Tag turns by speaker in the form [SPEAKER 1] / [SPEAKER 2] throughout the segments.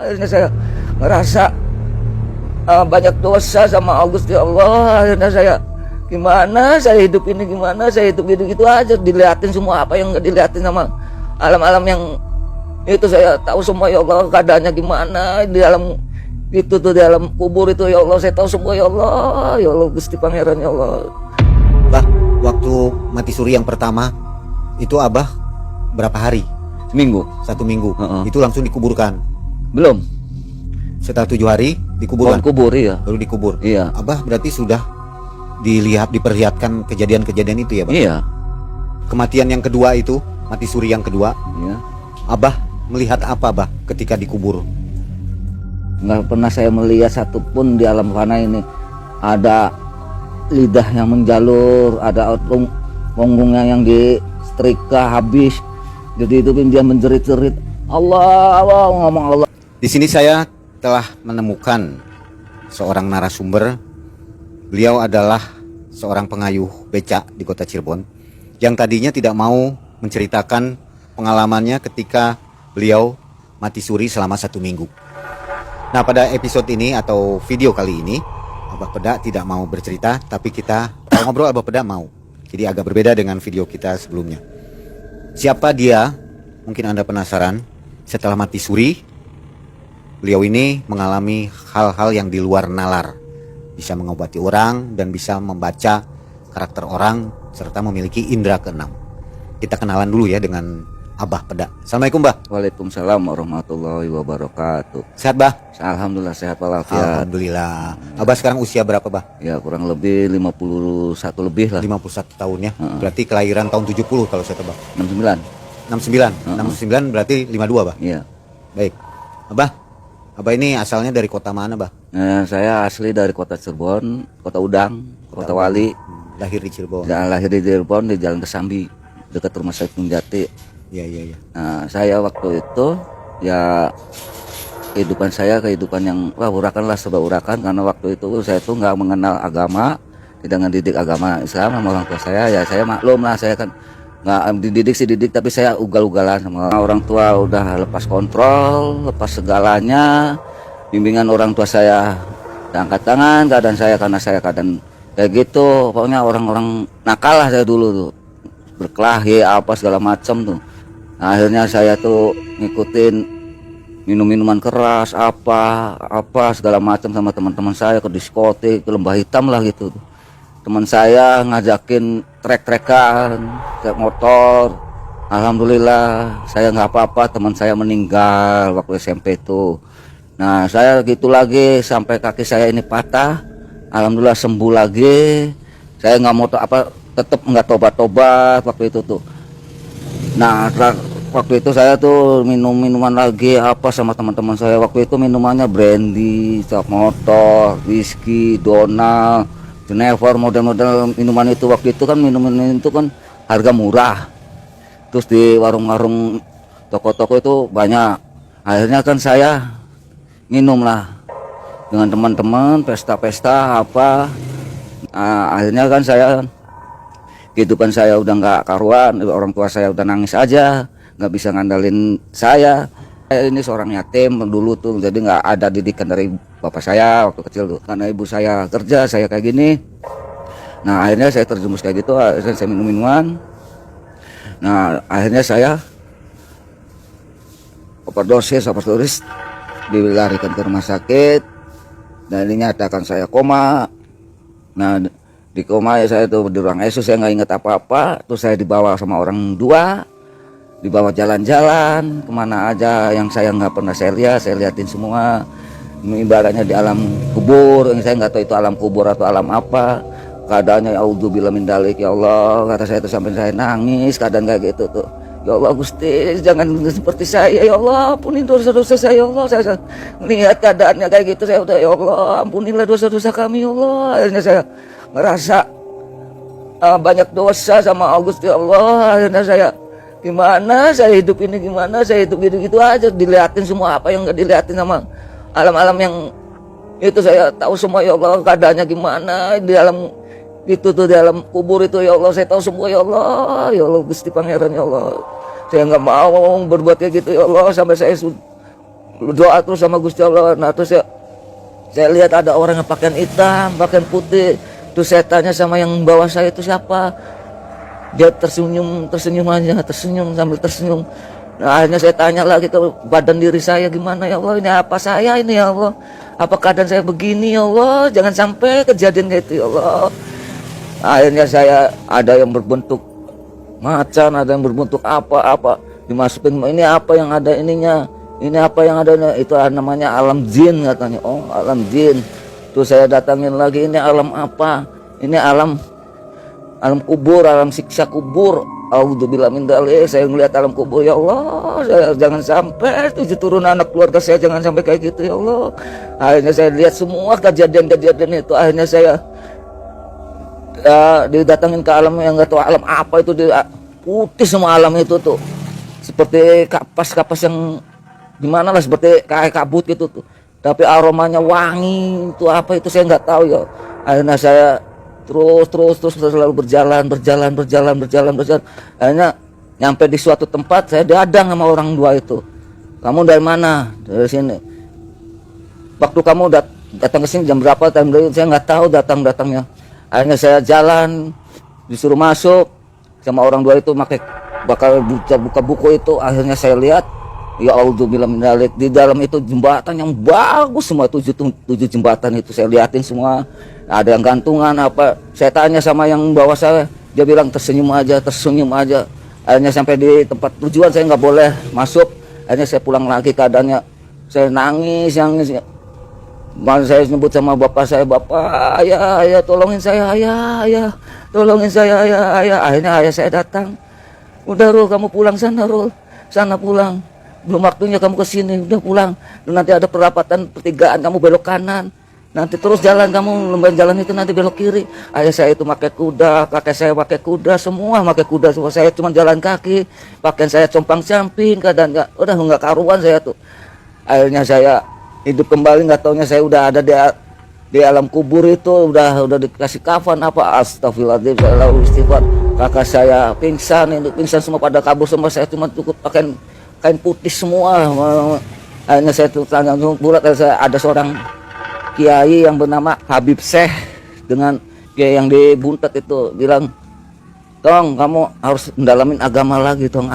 [SPEAKER 1] Akhirnya saya ngerasa banyak dosa sama Gusti Allah. Akhirnya saya gimana saya hidup ini, gimana saya hidup gitu aja, dilihatin semua apa yang nggak dilihatin sama alam-alam yang itu. Saya tahu semua ya Allah keadaannya gimana di dalam itu tuh, di dalam kubur itu ya Allah, saya tahu semua ya Allah Gusti Pangeran ya Allah.
[SPEAKER 2] Bah, waktu mati suri yang pertama itu Abah berapa hari?
[SPEAKER 1] Seminggu.
[SPEAKER 2] 1 minggu. Itu langsung dikuburkan?
[SPEAKER 1] Belum.
[SPEAKER 2] Setelah 7 hari dikuburkan?
[SPEAKER 1] Kubur, iya.
[SPEAKER 2] Baru dikubur?
[SPEAKER 1] Iya.
[SPEAKER 2] Abah berarti sudah diperlihatkan kejadian-kejadian itu ya Bang?
[SPEAKER 1] Iya.
[SPEAKER 2] Kematian yang kedua itu, mati suri yang kedua,
[SPEAKER 1] Iya.
[SPEAKER 2] Abah melihat apa Bah ketika dikubur?
[SPEAKER 1] Nggak pernah saya melihat satupun di alam fana ini. Ada lidah yang menjalur, ada punggungnya yang disetrika habis. Jadi itu dia menjerit-jerit Allah, ngomong Allah.
[SPEAKER 2] Di sini saya telah menemukan seorang narasumber. Beliau adalah seorang pengayuh becak di kota Cirebon yang tadinya tidak mau menceritakan pengalamannya ketika beliau mati suri selama 1 minggu. Nah, pada episode ini atau video kali ini Abah Peda tidak mau bercerita, tapi kita kalau ngobrol Abah Peda mau. Jadi agak berbeda dengan video kita sebelumnya. Siapa dia? Mungkin Anda penasaran. Setelah mati suri, beliau ini mengalami hal-hal yang di luar nalar. Bisa mengobati orang dan bisa membaca karakter orang serta memiliki indera keenam. Kita kenalan dulu ya dengan Abah Peda. Assalamualaikum Bah.
[SPEAKER 1] Waalaikumsalam warahmatullahi wabarakatuh.
[SPEAKER 2] Sehat Bah?
[SPEAKER 1] Alhamdulillah sehat walafiat.
[SPEAKER 2] Alhamdulillah. Abah sekarang usia berapa Bah?
[SPEAKER 1] Ya kurang lebih 51 lebih lah.
[SPEAKER 2] 51 tahun ya. Berarti kelahiran tahun 70 kalau saya tebak.
[SPEAKER 1] 69.
[SPEAKER 2] 69 berarti 52 Bah?
[SPEAKER 1] Iya.
[SPEAKER 2] Baik. Abah ini asalnya dari kota mana Bah?
[SPEAKER 1] Saya asli dari kota Cirebon, kota Udang, kota Wali.
[SPEAKER 2] Lahir di Cirebon.
[SPEAKER 1] Dan lahir di Cirebon di Jalan Kesambi, dekat rumah sakit Jati.
[SPEAKER 2] Iya.
[SPEAKER 1] Nah, saya waktu itu ya kehidupan yang urakan lah, serba urakan, karena waktu itu saya tuh nggak mengenal agama, tidak mendidik agama Islam sama orang tua saya. Ya saya maklum lah, saya kan nggak dididik tapi saya ugal-ugalan sama orang tua, udah lepas kontrol, lepas segalanya. Bimbingan orang tua saya angkat tangan, keadaan saya karena saya keadaan kayak gitu. Pokoknya orang-orang nakal lah saya dulu tuh, berkelahi apa segala macam tuh. Nah, akhirnya saya tuh ngikutin minum-minuman keras apa segala macam sama teman-teman saya, ke diskotik, ke Lembah Hitam lah gitu. Teman saya ngajakin trek-trekan, trek motor. Alhamdulillah saya nggak apa-apa, teman saya meninggal waktu SMP itu. Nah, saya gitu lagi sampai kaki saya ini patah. Alhamdulillah sembuh lagi. Saya nggak mau tetap nggak tobat-tobat waktu itu tuh. Nah, waktu itu saya tuh minuman lagi apa sama teman-teman saya. Waktu itu minumannya brandy, top motor, whisky, Donald, Genever, model-model minuman itu. Waktu itu kan minuman itu kan harga murah. Terus di warung-warung, toko-toko itu banyak. Akhirnya kan saya minum lah dengan teman-teman, pesta-pesta apa. Nah, akhirnya kan kehidupan saya udah nggak karuan, orang tua saya udah nangis aja, nggak bisa ngandalin saya. Saya ini seorang yatim dulu tuh, jadi nggak ada didikan dari bapak saya waktu kecil tuh. Karena ibu saya kerja, saya kayak gini. Nah, akhirnya saya terjerumus kayak gitu, akhirnya saya minum minuman. Nah, akhirnya saya overdosis, dilarikan ke rumah sakit. Dan ini nyatakan saya koma. Nah, di koma ya saya tuh di ruang ICU, saya nggak ingat apa-apa. Terus saya dibawa sama orang dua, dibawa jalan-jalan kemana aja yang saya nggak pernah saya lihatin semua. Ibaratnya di alam kubur, yang saya nggak tahu itu alam kubur atau alam apa. Keadaannya ya auzubillah min dzalik, ya Allah, kata saya itu sampai saya nangis keadaan kayak gitu tuh. Ya Allah Gusti, jangan seperti saya, ya Allah, ampuni dosa-dosa saya, ya Allah. Saya melihat keadaannya kayak gitu, saya udah, ya Allah, ampunilah dosa-dosa kami, ya Allah. Akhirnya saya ngerasa banyak dosa sama Gusti Allah. Akhirnya saya gimana saya hidup ini, gimana saya hidup gitu aja, dilihatin semua apa yang nggak dilihatin sama alam-alam yang itu. Saya tahu semua ya Allah keadaannya gimana di dalam itu tuh, di dalam kubur itu ya Allah, saya tahu semua ya Allah Gusti Pangeran ya Allah. Saya nggak mau berbuat kayak gitu ya Allah, sampai saya doa terus sama Gusti Allah. Nah terus saya lihat ada orang yang pakaian hitam, pakaian putih. Terus saya tanya sama yang bawa saya, itu siapa? Dia tersenyum aja, tersenyum sambil tersenyum. Nah, akhirnya saya tanya lagi ke badan diri saya, gimana ya Allah, ini apa saya ini ya Allah? Apa keadaan saya begini ya Allah? Jangan sampai kejadian kayak itu ya Allah. Akhirnya saya ada yang berbentuk macan, ada yang berbentuk apa-apa, dimasukin, ini apa yang ada ininya, ini apa yang ada ini, itu namanya alam jin katanya. Oh, alam jin. Terus saya datangin lagi, ini alam apa? Ini alam kubur, alam siksa kubur. Auzubillahi min dzalik. Saya ngelihat alam kubur, ya Allah, saya jangan sampai 7 turunan anak keluarga saya jangan sampai kayak gitu ya Allah. Akhirnya saya lihat semua kejadian-kejadian itu. Akhirnya saya didatangin ke alam yang nggak tahu alam apa itu, putih semua alam itu tuh, seperti kapas-kapas yang gimana lah, seperti kayak kabut gitu tuh, tapi aromanya wangi, itu apa itu saya nggak tahu ya. Akhirnya saya terus selalu berjalan. Akhirnya nyampe di suatu tempat, saya dihadang sama orang dua itu. Kamu dari mana? Dari sini. Waktu kamu datang ke sini jam berapa? Saya nggak tahu datangnya. Akhirnya saya jalan, disuruh masuk sama orang dua itu, bakal buka buku itu. Akhirnya saya lihat, ya Auzubillahi min dzalik, di dalam itu jembatan yang bagus semua, 7 jembatan itu saya liatin semua. Ada yang gantungan apa. Saya tanya sama yang bawa saya, dia bilang tersenyum aja. Akhirnya sampai di tempat tujuan, saya nggak boleh masuk. Akhirnya saya pulang lagi, keadaannya saya nangis. Saya nyebut sama bapak saya, bapak, ayah, tolongin saya, ayah, tolongin saya, ayah. Akhirnya ayah saya datang. Udah Rul, kamu pulang sana Rul, sana pulang. Belum waktunya kamu kesini, udah pulang. Nanti ada perapatan pertigaan, kamu belok kanan. Nanti terus jalan, kamu lembaran jalan itu nanti belok kiri. Ayah saya itu pakai kuda, kakek saya pakai kuda, semua pakai kuda semua. Saya cuma jalan kaki, pakaian saya compang-camping, kadang nggak karuan saya tuh. Akhirnya saya hidup kembali, nggak taunya saya udah ada di alam kubur itu, udah dikasih kafan apa, astagfirullahaladzim, saya lalu istighfar. Kakak saya pingsan semua, pada kabur semua. Saya cuma cukup pakai kain putih semua. Akhirnya saya tuh tanya bulat, ada seorang kiai yang bernama Habib Syekh dengan kiai yang di Buntet itu bilang, Tong, kamu harus mendalamin agama lagi Tong.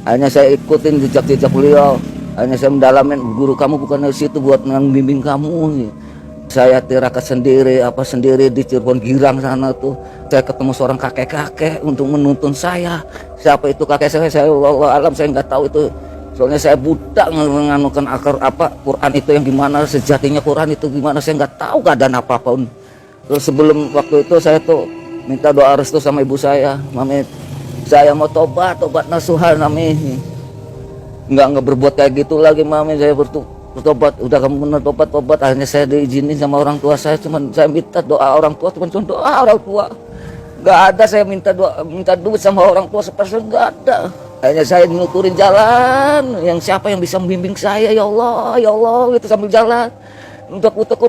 [SPEAKER 1] Akhirnya saya ikutin jejak beliau. Akhirnya saya mendalamin, guru kamu bukan dari situ buat membimbing kamu. Saya tirakat sendiri di Cirebon Girang sana tuh. Saya ketemu seorang kakek untuk menuntun saya. Siapa itu kakek saya Allah alam, saya nggak tahu itu. Soalnya saya buta menganukan akar Quran itu yang gimana, sejatinya Quran itu gimana, saya nggak tahu keadaan apapun. Terus sebelum waktu itu saya tuh minta doa restu sama ibu saya, Mami, saya mau tobat nasuhan, Mami. Nggak berbuat kayak gitu lagi, Mami. Saya bertobat, udah kamu benar tobat. Akhirnya saya diizinin sama orang tua saya, saya minta doa orang tua, cuma doa orang tua. Nggak ada saya minta duit sama orang tua sepeser, nggak ada. Akhirnya saya ngukurin jalan, yang siapa yang bisa membimbing saya, ya Allah itu sambil jalan. Untuk utek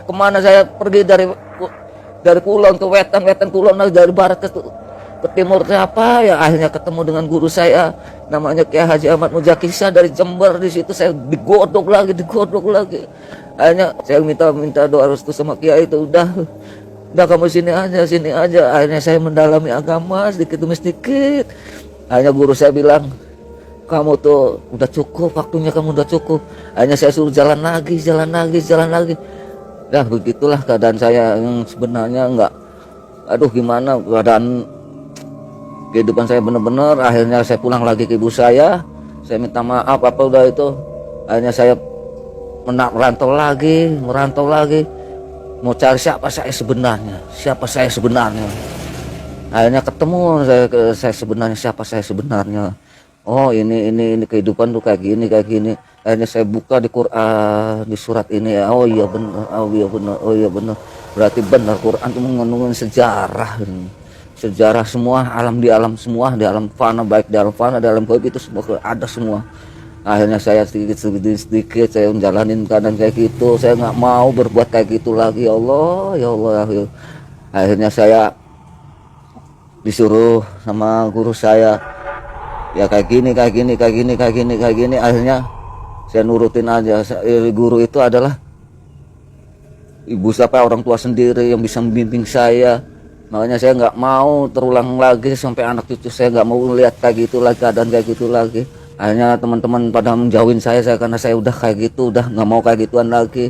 [SPEAKER 1] kemana saya pergi dari Kulon ke wetan Kulon, dari barat ke timur siapa ya. Akhirnya ketemu dengan guru saya namanya Kiai Haji Ahmad Mujakisa dari Jember. Di situ saya digodok lagi. Akhirnya saya minta doa restu sama Kiai itu, udah kamu sini aja. Akhirnya saya mendalami agama sedikit demi sedikit. Akhirnya guru saya bilang, kamu tuh udah cukup, waktunya kamu udah cukup. Akhirnya saya suruh jalan lagi. Nah begitulah keadaan saya yang sebenarnya gimana keadaan kehidupan saya benar-benar. Akhirnya saya pulang lagi ke ibu saya minta maaf udah itu. Akhirnya saya merantau lagi, mau cari siapa saya sebenarnya. Akhirnya ketemu saya sebenarnya, siapa saya sebenarnya. Oh ini kehidupan tuh kayak gini. Akhirnya saya buka di Quran, di surat ini. Oh iya benar. Berarti benar Quran itu mengandung sejarah semua, di alam fana, baik di alam fana, di alam gaib itu semua ada semua. Akhirnya saya sedikit saya menjalanin keadaan kayak gitu. Saya nggak mau berbuat kayak gitu lagi, ya Allah. Akhirnya saya disuruh sama guru saya, ya kayak gini. Akhirnya saya nurutin aja. Guru itu adalah ibu siapa orang tua sendiri yang bisa membimbing saya. Makanya saya nggak mau terulang lagi sampai anak cucu saya nggak mau lihat kayak gitu lagi, keadaan kayak gitu lagi. Akhirnya teman-teman pada menjauhin saya karena saya udah kayak gitu, udah nggak mau kayak gituan lagi.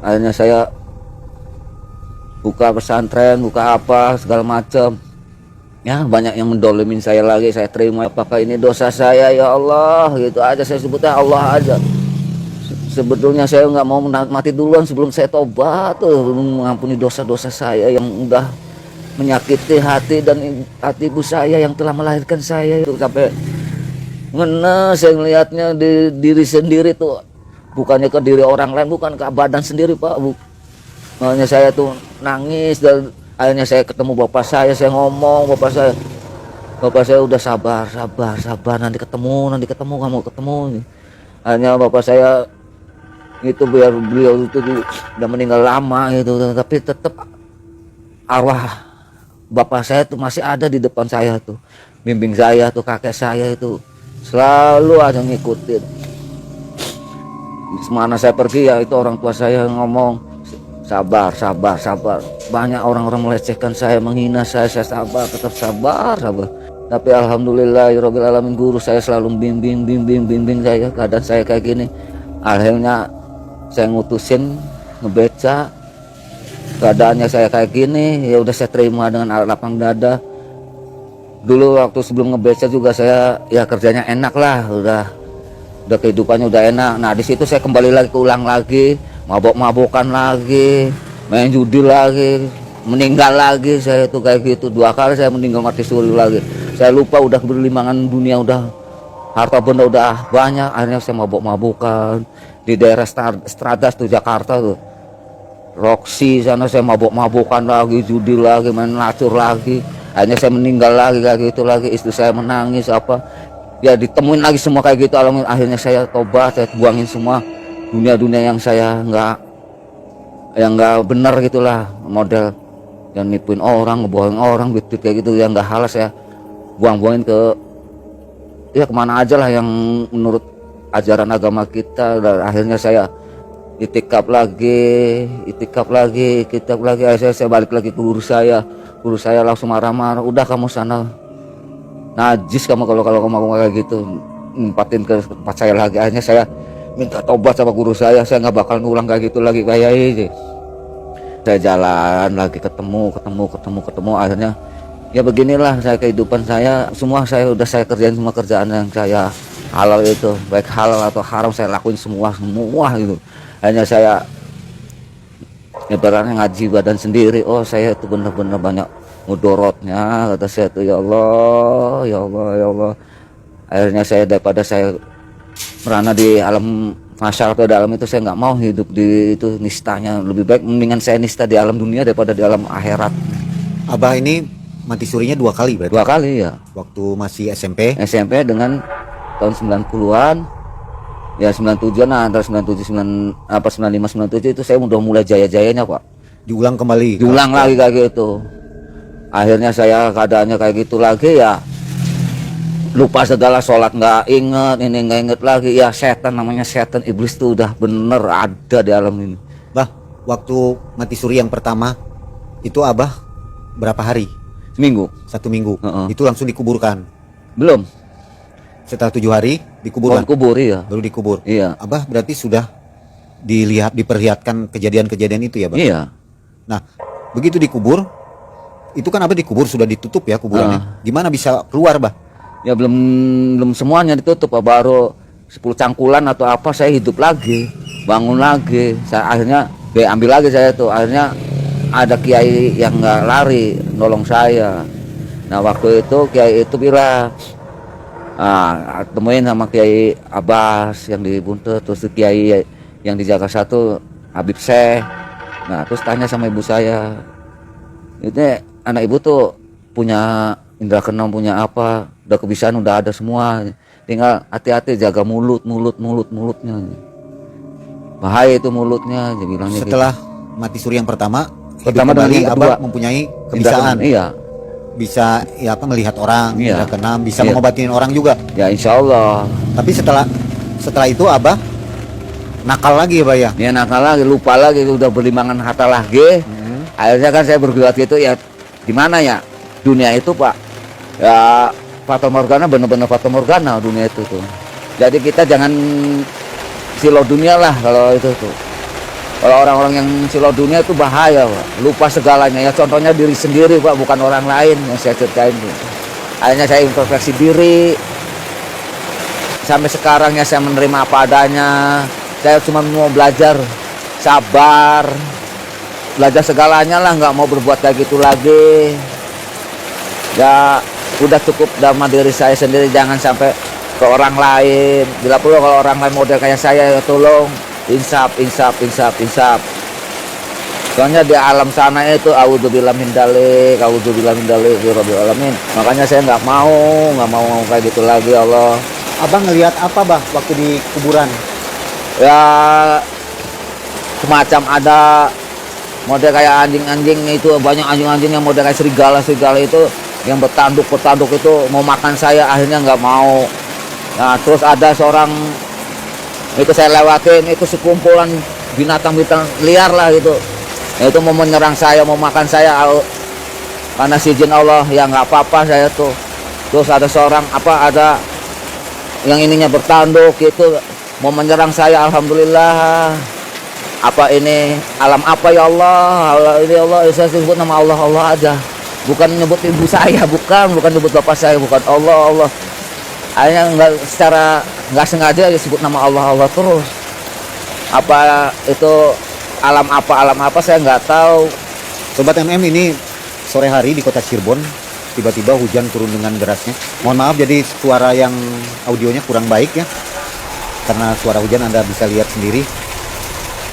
[SPEAKER 1] Akhirnya saya buka pesantren, buka apa segala macam. Ya banyak yang mendolimin saya lagi, saya terima. Apakah ini dosa saya ya Allah? Gitu aja saya sebutnya Allah aja. Sebetulnya saya nggak mau mati duluan sebelum saya tobat tuh, mengampuni dosa-dosa saya yang udah menyakiti hati dan hati ibu saya yang telah melahirkan saya itu. Sampai ngena saya melihatnya di diri sendiri tuh, bukannya ke diri orang lain, bukan ke badan sendiri Pak. Makanya saya tuh nangis dan akhirnya saya ketemu bapak saya ngomong, bapak saya udah sabar nanti ketemu kamu ketemu. Hanya bapak saya itu biar beliau itu udah meninggal lama gitu, tapi tetap arwah bapak saya tuh masih ada di depan saya tuh, bimbing saya tuh, kakek saya itu selalu aja ngikutin. Semana saya pergi ya itu orang tua saya ngomong sabar. Banyak orang-orang melecehkan saya, menghina saya sabar, tetap sabar. Tapi alhamdulillahirabbil alamin, guru saya selalu bimbing saya. Keadaan saya kayak gini, akhirnya saya ngutusin ngebeca. Keadaannya saya kayak gini, ya udah saya terima dengan lapang dada. Dulu waktu sebelum ngebeca juga saya ya kerjanya enak lah, udah kehidupannya udah enak. Nah di situ saya kembali lagi, ulang lagi, mabok-mabokan lagi, main judi lagi, meninggal lagi. Saya tuh kayak gitu 2 kali saya meninggal mati suri lagi. Saya lupa udah berlimangan dunia, udah harta benda udah banyak. Akhirnya saya mabok-mabokan di daerah Stradas tuh, Jakarta tuh, Roxy sana saya mabok-mabokan lagi, judi lagi, main lacur lagi. Akhirnya saya meninggal lagi kayak gitu lagi. Istri saya menangis apa ya, ditemuin lagi semua kayak gitu. Alhamdulillah akhirnya saya tobat, saya buangin semua dunia yang saya nggak benar gitulah, model yang nipuin orang, ngebohongin orang, duit kayak gitu yang nggak halal. Saya buang-buangin ke ya kemana aja lah yang menurut ajaran agama kita. Dan akhirnya saya itikaf lagi. Akhirnya saya balik lagi ke guru saya langsung marah-marah, udah kamu sana najis kamu kalau kamu kayak gitu, nempatin ke tempat saya lagi. Akhirnya saya minta tobat sama guru saya nggak bakal ngulang kayak gitu lagi kayak ini. Saya jalan lagi, ketemu. Akhirnya ya beginilah saya, kehidupan saya semua saya udah saya kerjain, semua kerjaan yang saya halal itu, baik halal atau haram saya lakuin semua gitu. Hanya saya ibaratnya ngaji badan sendiri. Oh saya itu benar-benar banyak mudorotnya, kata saya tuh, ya Allah. Akhirnya saya daripada saya merana di alam masyarakat atau dalam itu, saya nggak mau hidup di itu nistanya. Lebih baik mendingan saya nista di alam dunia daripada di alam akhirat.
[SPEAKER 2] Abah ini mati surinya 2 kali berarti?
[SPEAKER 1] 2 kali ya.
[SPEAKER 2] Waktu masih SMP
[SPEAKER 1] dengan tahun 90-an ya, 97-an lah, antara 97 95 97 itu saya udah mulai jaya-jayanya Pak.
[SPEAKER 2] diulang kembali?
[SPEAKER 1] Diulang lagi kayak gitu. Akhirnya saya keadaannya kayak gitu lagi ya, lupa segala, sholat nggak inget, ini nggak inget lagi. Ya setan, namanya setan, iblis tuh udah bener ada di alam ini.
[SPEAKER 2] Bah, waktu mati suri yang pertama itu Abah berapa hari?
[SPEAKER 1] Seminggu.
[SPEAKER 2] 1 minggu. Itu langsung dikuburkan?
[SPEAKER 1] Belum.
[SPEAKER 2] Setelah 7 hari dikuburkan?
[SPEAKER 1] Dikubur, iya.
[SPEAKER 2] Baru dikubur?
[SPEAKER 1] Iya.
[SPEAKER 2] Abah berarti sudah diperlihatkan kejadian-kejadian itu ya Bang?
[SPEAKER 1] Iya.
[SPEAKER 2] Nah begitu dikubur, itu kan Abah dikubur sudah ditutup ya kuburannya. Gimana bisa keluar Bah?
[SPEAKER 1] Ya belum semuanya ditutup Pak. Baru 10 cangkulan atau apa saya hidup lagi, bangun lagi. Saya akhirnya ambil lagi saya tuh. Akhirnya ada kiai yang nggak lari nolong saya. Nah waktu itu kiai itu bilang, temuin sama Kiai Abbas yang di Buntet, terus Kiai yang di Jakarta satu Habib Syekh. Nah terus tanya sama ibu saya, ini anak ibu tuh punya indra keenam, punya apa, udah kebiasaan, udah ada semua, tinggal hati-hati jaga mulutnya, bahaya itu mulutnya, dia bilangnya.
[SPEAKER 2] Setelah mati suri yang pertama
[SPEAKER 1] dengan
[SPEAKER 2] kembali
[SPEAKER 1] yang
[SPEAKER 2] Abah mempunyai kebiasaan.
[SPEAKER 1] Iya.
[SPEAKER 2] bisa ya apa melihat orang,
[SPEAKER 1] Iya.
[SPEAKER 2] indra keenam, bisa
[SPEAKER 1] Iya.
[SPEAKER 2] mengobatin orang juga.
[SPEAKER 1] Ya insya Allah.
[SPEAKER 2] Tapi setelah itu Abah nakal lagi ya, Bah ya.
[SPEAKER 1] Dia nakal lagi, lupa lagi, udah berlimbangan harta lagi. Akhirnya kan saya berbuat gitu ya. Gimana ya? Dunia itu Pak, ya Fata Morgana, bener-bener Fata Morgana dunia itu tuh. Jadi kita jangan silau dunia lah kalau itu tuh. Kalau orang-orang yang silau dunia itu bahaya Pak. Lupa segalanya ya, contohnya diri sendiri Pak, bukan orang lain yang saya ceritain tuh. Akhirnya saya introspeksi diri. Sampai sekarang ya saya menerima apa adanya. Saya cuma mau belajar sabar, belajar segalanya lah, nggak mau berbuat kayak gitu lagi. Ya udah cukup sama diri saya sendiri, jangan sampai ke orang lain. Bila perlu kalau orang lain model kayak saya ya tolong insaf. Soalnya di alam sana itu auzubillah min dzalik, rabbil alamin. Makanya saya nggak mau kayak gitu lagi Allah.
[SPEAKER 2] Abang ngelihat apa Bah waktu di kuburan?
[SPEAKER 1] Ya semacam ada model kayak anjing-anjing itu, banyak anjing-anjing yang model kayak serigala itu yang bertanduk itu mau makan saya, akhirnya nggak mau. Nah terus ada seorang itu saya lewatin, itu sekumpulan binatang liar lah gitu. Ya, itu mau menyerang saya, mau makan saya, karena si izin Allah ya nggak apa-apa saya tuh. Terus ada seorang ada yang ininya bertanduk gitu mau menyerang saya, alhamdulillah. Apa ini alam apa ya Allah, ini Allah, saya sebut nama Allah aja, bukan nyebut ibu saya, bukan nyebut bapak saya, bukan Allah. Akhirnya nggak sengaja ya sebut nama Allah terus. Apa itu alam apa saya nggak tahu.
[SPEAKER 2] Sobat MM, ini sore hari di kota Cirebon, tiba-tiba hujan turun dengan derasnya. Mohon maaf jadi suara yang audionya kurang baik ya, karena suara hujan Anda bisa lihat sendiri.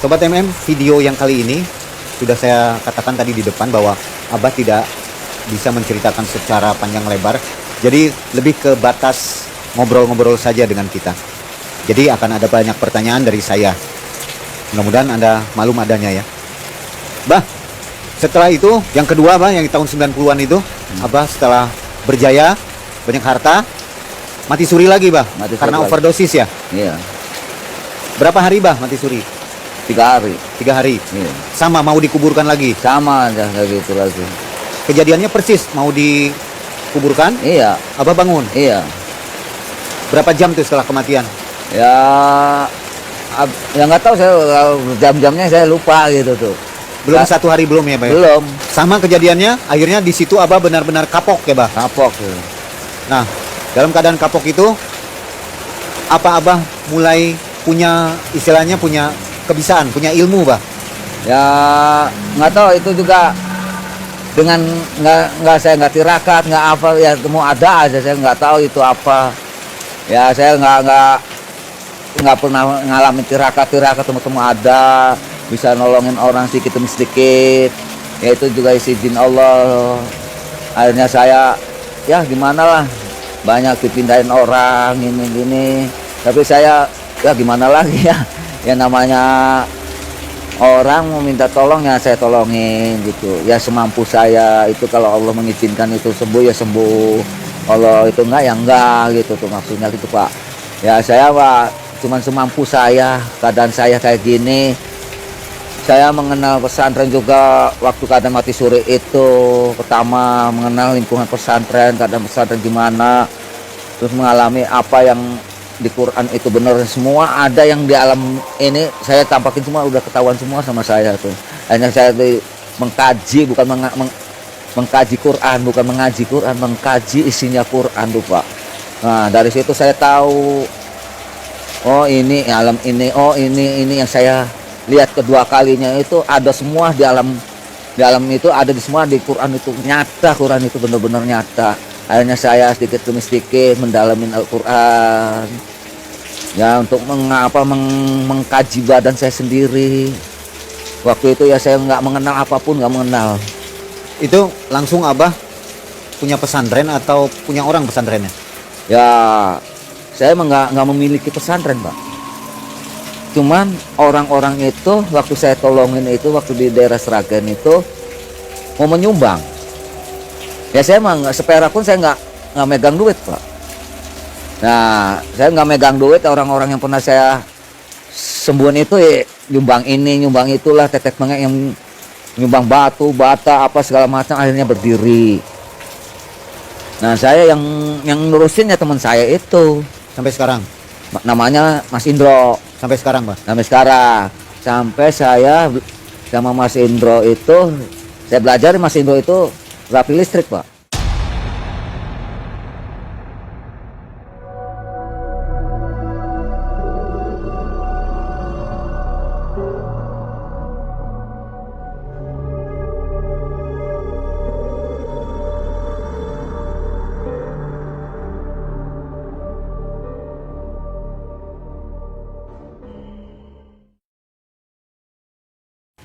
[SPEAKER 2] Sobat MM, video yang kali ini sudah saya katakan tadi di depan bahwa Abah tidak bisa menceritakan secara panjang lebar. Jadi lebih ke batas ngobrol-ngobrol saja dengan kita. Jadi akan ada banyak pertanyaan dari saya. Mudah-mudahan Anda malum adanya ya. Bah, setelah itu yang kedua Bah, yang di tahun 90-an itu, Abah setelah berjaya, banyak harta, mati suri lagi Bah, karena overdosis ya.
[SPEAKER 1] Iya.
[SPEAKER 2] Berapa hari Bah mati suri?
[SPEAKER 1] 3 hari.
[SPEAKER 2] 3 hari.
[SPEAKER 1] Iya.
[SPEAKER 2] Sama mau dikuburkan lagi.
[SPEAKER 1] Sama aja kayak gitu lagi.
[SPEAKER 2] Kejadiannya persis mau dikuburkan.
[SPEAKER 1] Iya.
[SPEAKER 2] Abah bangun.
[SPEAKER 1] Iya.
[SPEAKER 2] Berapa jam tuh setelah kematian?
[SPEAKER 1] Ya nggak tahu saya, jam-jamnya saya lupa gitu tuh.
[SPEAKER 2] Belum 1 hari belum ya Bah?
[SPEAKER 1] Belum.
[SPEAKER 2] Sama kejadiannya, akhirnya di situ Abah benar-benar kapok ya Bah?
[SPEAKER 1] Kapok. Ya.
[SPEAKER 2] Nah, dalam keadaan kapok itu, apa Abah mulai punya istilahnya punya kebisaan, punya ilmu Bah?
[SPEAKER 1] Ya nggak tahu itu juga dengan saya nggak tirakat, nggak apa ya, mau ada aja, saya nggak tahu itu apa. Ya saya nggak pernah ngalamin tirakat temu ada bisa nolongin orang sedikit demi sedikit. Ya itu juga izin Allah. Akhirnya saya ya gimana lah, banyak dipindahin orang gini. Tapi saya ya gimana lagi ya. Ya namanya orang mau minta tolong ya saya tolongin gitu. Ya semampu saya itu, kalau Allah mengizinkan itu sembuh ya sembuh. Kalau itu enggak ya enggak gitu tuh maksudnya gitu Pak. Ya saya Pak cuman semampu saya, keadaan saya kayak gini. Saya mengenal pesantren juga waktu keadaan mati suri itu. Pertama mengenal lingkungan pesantren, keadaan pesantren gimana. Terus mengalami apa yang di Quran itu benar semua, ada yang di alam ini saya tampakin semua, udah ketahuan semua sama saya tuh. Hanya saya mengkaji, bukan mengkaji Quran, bukan mengaji Quran, mengkaji isinya Quran tuh Pak. Nah dari situ saya tahu, oh ini alam ini, oh ini yang saya lihat kedua kalinya itu ada semua di alam itu, ada di semua di Quran itu nyata. Quran itu benar-benar nyata. Akhirnya saya sedikit demi sedikit mendalamin Al-Quran ya, untuk mengkaji badan saya sendiri. Waktu itu ya saya nggak mengenal apapun, nggak mengenal.
[SPEAKER 2] Itu langsung Abah punya pesantren atau punya orang pesantrennya?
[SPEAKER 1] Ya saya nggak memiliki pesantren Pak. Cuman orang-orang itu waktu saya tolongin itu, waktu di daerah Sragen itu mau menyumbang. Ya saya mah seperak pun saya nggak megang duit Pak. Nah saya nggak megang duit, orang-orang yang pernah saya sembuhin itu ya, nyumbang ini nyumbang itulah, tetek bengek yang nyumbang batu bata apa segala macam, akhirnya berdiri. Nah saya yang nurusin ya teman saya itu,
[SPEAKER 2] Sampai sekarang.
[SPEAKER 1] namanya Mas Indro.
[SPEAKER 2] Sampai sekarang, Pak.
[SPEAKER 1] Sampai sekarang, sampai saya sama Mas Indro itu, saya belajar Mas Indro itu rapi listrik Pak.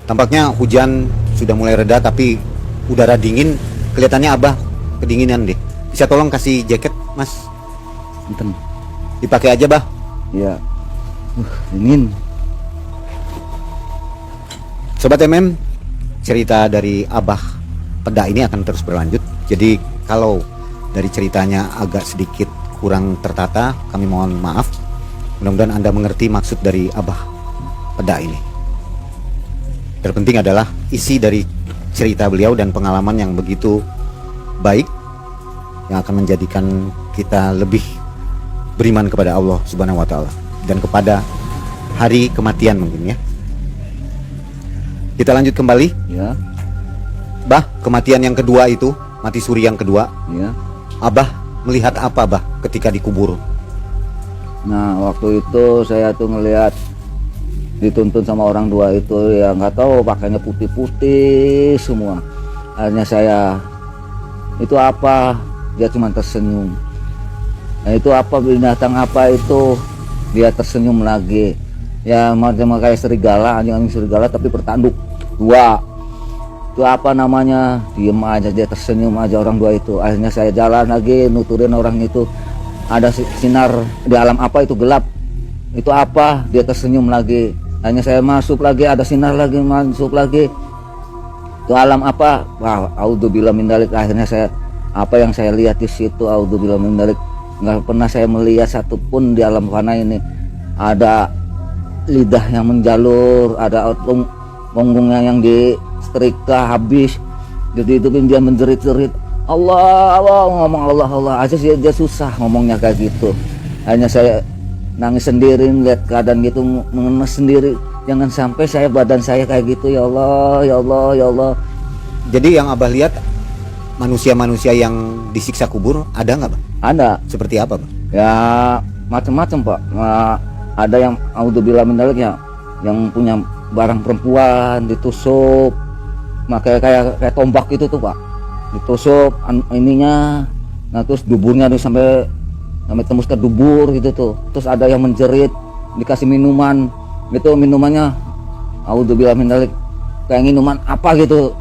[SPEAKER 2] Tampaknya hujan sudah mulai reda, tapi udara dingin. Kelihatannya Abah kedinginan deh. Bisa tolong kasih jaket, Mas?
[SPEAKER 1] Enten.
[SPEAKER 2] Dipakai aja, Bah.
[SPEAKER 1] Ya, dingin.
[SPEAKER 2] Sobat MM, cerita dari Abah Peda ini akan terus berlanjut. Jadi kalau dari ceritanya agak sedikit kurang tertata, kami mohon maaf. Mudah-mudahan Anda mengerti maksud dari Abah Peda ini. Terpenting adalah isi dari cerita beliau dan pengalaman yang begitu baik, yang akan menjadikan kita lebih beriman kepada Allah Subhanahu wa Ta'ala dan kepada hari kematian mungkin ya. Kita lanjut kembali.
[SPEAKER 1] Ya,
[SPEAKER 2] Bah, kematian yang kedua itu, mati suri yang kedua,
[SPEAKER 1] ya.
[SPEAKER 2] Abah melihat apa, Bah, ketika dikubur?
[SPEAKER 1] Nah waktu itu saya tuh ngelihat dituntun sama orang dua itu, ya nggak tahu pakainya putih-putih semua. Akhirnya saya, itu apa? Dia cuma tersenyum. Nah itu apa, binatang apa itu? Dia tersenyum lagi. Ya macam kayak serigala, anjing serigala tapi bertanduk dua. Itu apa namanya? Diem aja, dia tersenyum aja orang dua itu. Akhirnya saya jalan lagi nuturin orang itu. Ada sinar di alam apa itu, gelap. Itu apa? Dia tersenyum lagi. Hanya saya masuk lagi, ada sinar lagi, masuk lagi. Itu alam apa? Wah, auzubillah min dzalik. Akhirnya saya, apa yang saya lihat di situ, auzubillah min dzalik, nggak pernah saya melihat satupun di alam fana ini. Ada lidah yang menjalur, ada punggungnya yang disetrika habis. Jadi itu dia menjerit-jerit, Allah, Allah, ngomong Allah, Allah aja sih, dia susah ngomongnya kayak gitu. Hanya saya nangis sendiri, lihat keadaan gitu, mengemas sendiri. Jangan sampai badan saya kayak gitu, ya Allah, ya Allah, ya Allah.
[SPEAKER 2] Jadi yang Abah lihat manusia-manusia yang disiksa kubur ada nggak, Pak?
[SPEAKER 1] Ada.
[SPEAKER 2] Seperti apa, Pak?
[SPEAKER 1] Ya macam-macam Pak. Nah, ada yang auzubillah min dzalik ya, yang punya barang perempuan ditusuk, kayak tombak gitu tuh Pak. Ditusuk ininya, nah terus duburnya nih sampai tembus ke dubur gitu tuh. Terus ada yang menjerit, dikasih minuman gitu, minumannya auzubillah min dzalik, kayak minuman apa gitu,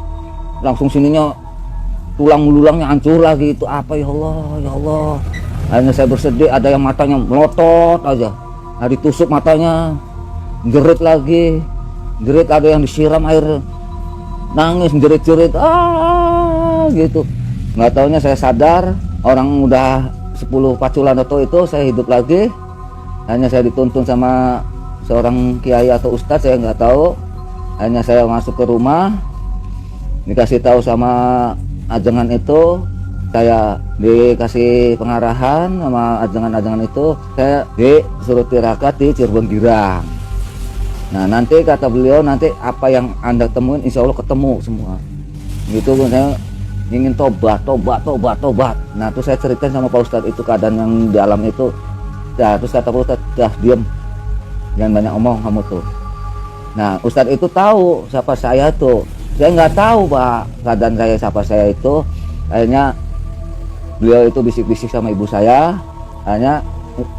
[SPEAKER 1] langsung sininya tulang-tulangnya hancur lagi. Itu apa, ya Allah, ya Allah. Akhirnya saya bersedih. Ada yang matanya melotot aja, nah, ditusuk matanya, jerit lagi, jerit. Ada yang disiram air, nangis, jerit-jerit gitu. Nggak taunya saya sadar, orang udah 10 paculan atau itu, saya hidup lagi. Hanya saya dituntun sama seorang kiai atau ustadz, saya nggak tahu. Hanya saya masuk ke rumah, dikasih tahu sama ajengan itu, saya dikasih pengarahan sama ajengan-ajengan itu, saya disuruh tirakat di Cirebon Girang. Nah nanti kata beliau, nanti apa yang Anda temuin insya Allah ketemu semua. Gitu, saya ingin tobat. Nah terus saya ceritain sama Pak Ustadz itu keadaan yang di alam itu. Nah terus kata Pak Ustadz, dah diem, jangan banyak omong kamu tuh. Nah Ustadz itu tahu siapa saya tuh. Saya nggak tahu Pak keadaan saya siapa saya itu. Akhirnya beliau itu bisik-bisik sama ibu saya. Hanya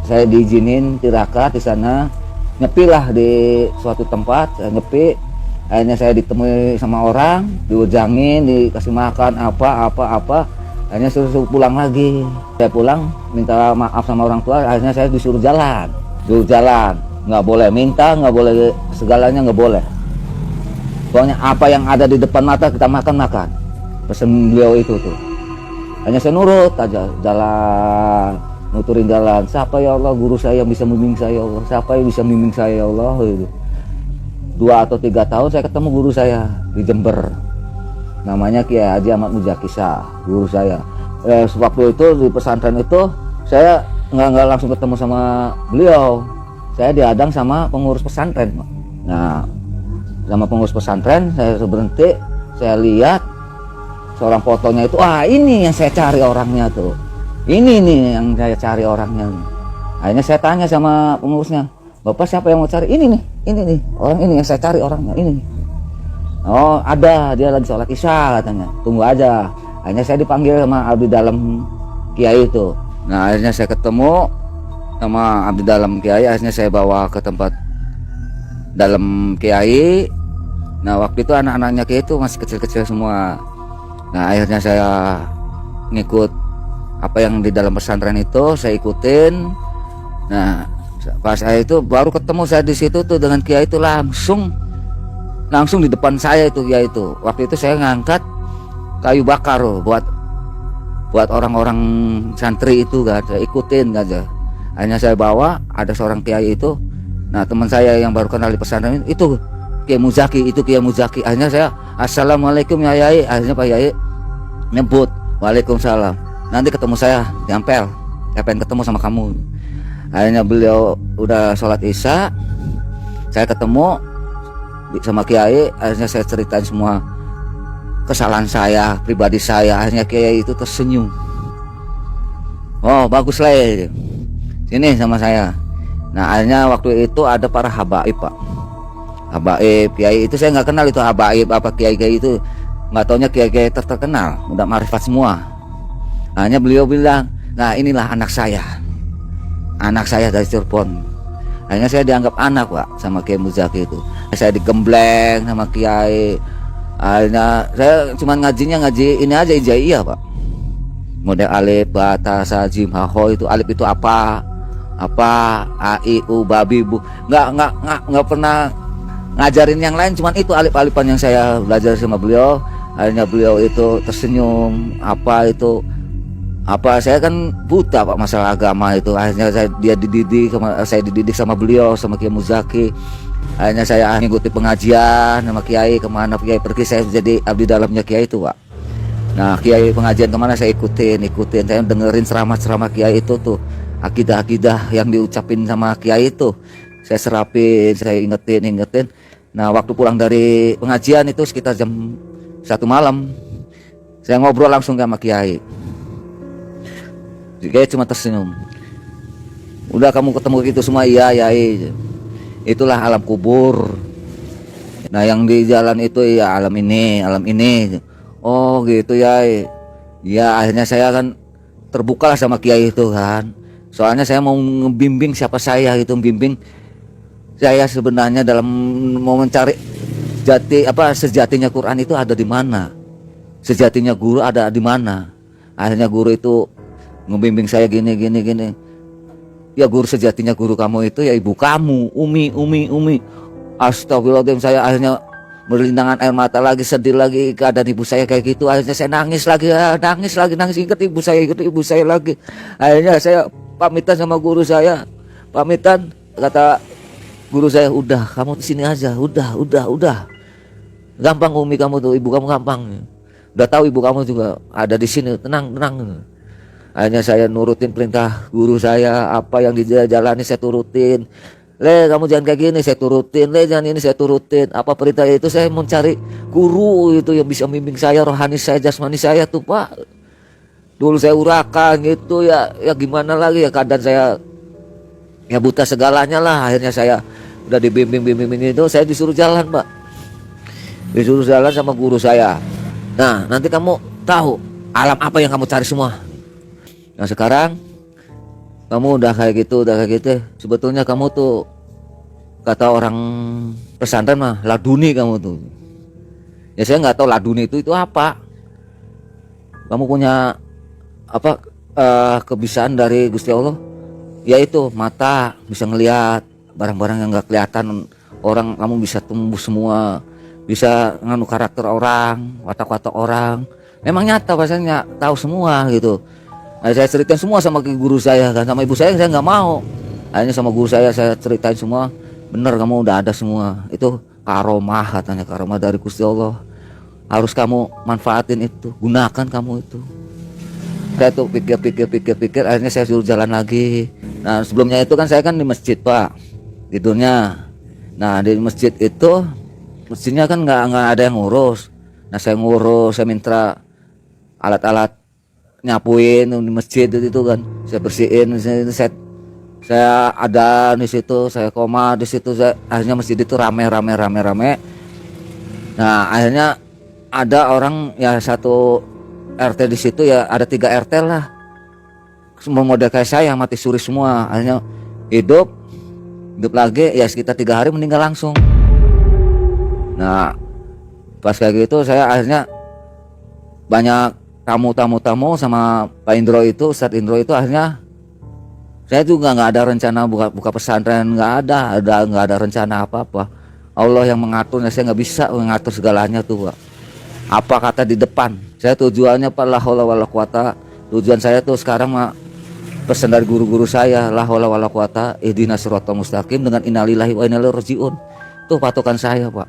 [SPEAKER 1] saya diizinin tirakat di sana, nyepi lah di suatu tempat, saya nyepi. Akhirnya saya ditemui sama orang, diujangin, dikasih makan apa. Akhirnya suruh pulang lagi. Saya pulang, minta maaf sama orang tua. Akhirnya saya disuruh jalan, nggak boleh minta, nggak boleh segalanya, nggak boleh. Pokoknya apa yang ada di depan mata kita makan. Pesan beliau itu tuh. hanya saya nurut aja jalan, nuturin jalan. Siapa ya Allah guru saya yang bisa membimbing saya ya Allah, siapa yang bisa membimbing saya ya Allah gitu. 2 atau 3 tahun saya ketemu guru saya di Jember, namanya Kiai Haji Ahmad Mujakisa, guru saya. Waktu itu di pesantren itu saya nggak langsung ketemu sama beliau, saya dihadang sama pengurus pesantren. Nah, sama pengurus pesantren saya berhenti, saya lihat seorang fotonya itu, ini yang saya cari orangnya tuh, ini nih yang saya cari orangnya. Akhirnya saya tanya sama pengurusnya, Bapak siapa yang mau cari? Ini nih orang ini yang saya cari orangnya ini. Oh ada, dia lagi sholat isya katanya, tunggu aja. Akhirnya saya dipanggil sama abdi dalam kiai itu. Nah akhirnya saya ketemu sama abdi dalam kiai, akhirnya saya bawa ke tempat dalam kiai. Nah waktu itu anak-anaknya kiai itu masih kecil-kecil semua. Nah akhirnya saya ngikut apa yang di dalam pesantren itu, saya ikutin. Nah pas saya itu baru ketemu saya di situ tuh dengan kiai itu, langsung di depan saya itu kiai itu. Waktu itu saya ngangkat kayu bakar buat orang-orang santri itu kan, saya ikutin aja. Hanya saya bawa, ada seorang kiai itu. Nah teman saya yang baru kenal di pesantren itu Kiai Muzaki, itu Kiai Muzaki. Akhirnya saya assalamualaikum ya Yai. Akhirnya Pak Yai nyebut waalaikumsalam, nanti ketemu saya di Ampel, saya pengen ketemu sama kamu. Akhirnya beliau udah sholat isya, saya ketemu sama Kiai. Akhirnya saya ceritain semua kesalahan saya, pribadi saya. Akhirnya Kiai itu tersenyum, oh bagus lah ya, sini sama saya. Nah akhirnya waktu itu ada para habaib Pak, habaib Kiai itu saya nggak kenal itu habaib apa Kiai itu, nggak taunya Kiai terkenal, udah marifat semua. Hanya beliau bilang, nah inilah anak saya dari Cirebon. Akhirnya saya dianggap anak Pak sama Kiai Muzaki itu. Saya digembleng sama Kiai. Akhirnya saya cuma ngaji ini aja ijaiyah Pak, model alif bata sa jim ha ho. Itu alif itu apa a i u babi bu, nggak pernah ngajarin yang lain, cuman itu alif-alifan yang saya belajar sama beliau. Akhirnya beliau itu tersenyum, saya kan buta Pak masalah agama itu. Akhirnya saya dididik sama beliau, sama Kiai Muzaki. Akhirnya saya mengikuti pengajian sama Kiai, kemana Kiai pergi saya jadi abdi dalamnya Kiai itu Pak. Nah Kiai pengajian kemana saya ikutin, saya dengerin ceramah Kiai itu tuh, akidah yang diucapin sama Kiai itu saya serapin, saya ingetin. Nah waktu pulang dari pengajian itu sekitar jam 1 malam, saya ngobrol langsung sama Kiai. Kiai cuma tersenyum, udah kamu ketemu gitu semua, iya Yai, itulah alam kubur. Nah yang di jalan itu ya alam ini. Oh gitu Yai. Ya akhirnya saya kan terbuka lah sama Kiai itu kan, soalnya saya mau ngebimbing siapa saya gitu, membimbing saya sebenarnya dalam mau mencari sejatinya Quran itu ada di mana, sejatinya guru ada di mana. Akhirnya guru itu ngebimbing saya gini. Ya guru sejatinya guru kamu itu ya ibu kamu, Umi. Astagfirullahaladzim, saya akhirnya berlindangan air mata lagi, sedih lagi keadaan ibu saya kayak gitu. Akhirnya saya nangis lagi, ingat ibu saya lagi. Akhirnya saya pamitan sama guru saya, kata guru saya, udah kamu di sini aja, udah gampang Umi kamu tuh, ibu kamu gampang, udah tahu ibu kamu juga ada di sini, tenang. Akhirnya saya nurutin perintah guru saya, apa yang dijalani saya turutin. Kamu jangan kayak gini, saya turutin. Jangan ini, saya turutin. Apa perintah itu, saya mencari guru itu yang bisa membimbing saya, rohani saya, jasmani saya tuh Pak. Dulu saya urakan gitu ya gimana lagi ya, keadaan saya ya buta segalanya lah. Akhirnya saya udah dibimbing itu, saya disuruh jalan Pak, disuruh jalan sama guru saya. Nah nanti kamu tahu alam apa yang kamu cari semua. Nah sekarang kamu udah kayak gitu, sebetulnya kamu tuh kata orang pesantren mah laduni kamu tuh. Ya saya nggak tahu laduni itu apa. Kamu punya apa kebisaan dari Gusti Allah? Yaitu mata, bisa ngelihat barang-barang yang nggak kelihatan orang. Kamu bisa tumbuh semua, bisa nganu karakter orang, watak-watak orang. memang nyata Pak, saya tahu semua gitu. Nah, saya ceritain semua sama guru saya kan, sama ibu saya nggak mau. Akhirnya sama guru saya ceritain semua, bener kamu udah ada semua. Itu karomah katanya, karomah dari Gusti Allah. Harus kamu manfaatin itu, gunakan kamu itu. Saya tuh pikir, akhirnya saya suruh jalan lagi. Nah sebelumnya itu kan saya kan di masjid Pak, tidurnya. Nah di masjid itu, masjidnya kan nggak ada yang ngurus. Nah saya ngurus, saya minta alat-alat nyapuin di masjid itu kan, saya bersihin, saya ada di situ, saya koma di situ. Akhirnya masjid itu rame. Nah akhirnya ada orang ya satu RT di situ, ya ada 3 RT lah, semua model kayak saya mati suri semua. Akhirnya hidup lagi ya sekitar 3 hari meninggal langsung. Nah pas kayak gitu saya akhirnya banyak tamu sama Pak Indro itu, Ustadz Indro itu. Akhirnya saya juga nggak ada rencana buka pesantren, nggak ada rencana apa-apa. Allah yang mengaturnya, saya nggak bisa mengatur segalanya tuh Pak. Apa kata di depan, saya tujuannya Pak, la haula wala quwata. Tujuan saya tuh sekarang mah pesan dari guru-guru saya, la haula wala quwata ihdinas siratal mustaqim dengan innalillahi wa inna ilaihi rajiun. Itu patokan saya Pak